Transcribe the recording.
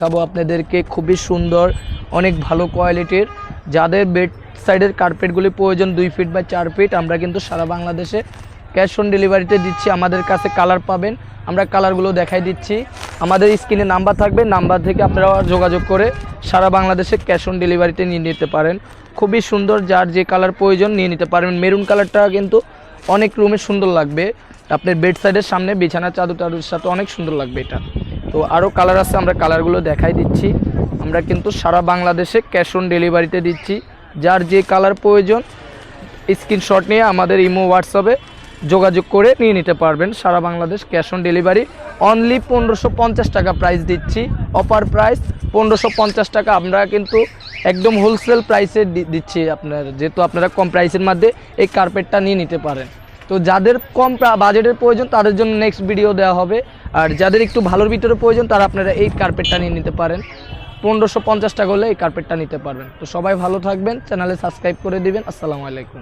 দেখাবো আপনাদেরকে খুবই সুন্দর অনেক ভালো কোয়ালিটির যাদের বেড সাইডের কার্পেটগুলি প্রয়োজন 2 ফিট বা 4 ফিট আমরা কিন্তু সারা বাংলাদেশে ক্যাশ অন ডেলিভারিতে দিচ্ছি। আমাদের কাছে কালার পাবেন, আমরা কালারগুলো দেখাই দিচ্ছি। আমাদের স্ক্রিনে নাম্বার থাকবে, নাম্বার থেকে আপনারা যোগাযোগ করে সারা বাংলাদেশে ক্যাশ অন ডেলিভারিতে নিয়ে নিতে পারেন। খুবই সুন্দর, যার যে কালার প্রয়োজন নিয়ে নিতে পারবেন। মেরুন কালারটা কিন্তু অনেক রুমে সুন্দর লাগবে, আপনার বেড সাইডের সামনে বিছানা চাদরের সাথে অনেক সুন্দর লাগবে এটা। তো আরও কালার আছে, আমরা কালারগুলো দেখাই দিচ্ছি। আমরা কিন্তু সারা বাংলাদেশে ক্যাশ অন ডেলিভারিতে দিচ্ছি। যার যে কালার প্রয়োজন স্ক্রিনশট নিয়ে আমাদের ইমো হোয়াটসঅ্যাপে যোগাযোগ করে নিয়ে নিতে পারবেন। সারা Bangladesh cash on delivery only 1550 টাকা প্রাইস দিচ্ছি, অফার প্রাইস 1550 টাকা। আমরা কিন্তু একদম হোলসেল প্রাইসে দিচ্ছি আপনার, যেহেতু আপনারা কম প্রাইসের মধ্যে এই কার্পেটটা নিয়ে নিতে পারেন। তো যাদের কম বাজেটের প্রয়োজন তাদের জন্য নেক্সট ভিডিও দেওয়া হবে, আর যাদের একটু ভালোর ভিতরে প্রয়োজন তারা আপনারা এই কার্পেটটা নিয়ে নিতে পারেন। 1550 টাকা হলে এই কার্পেটটা নিতে পারবেন। তো সবাই ভালো থাকবেন, চ্যানেলে সাবস্ক্রাইব করে দিবেন। আসসালামু আলাইকুম।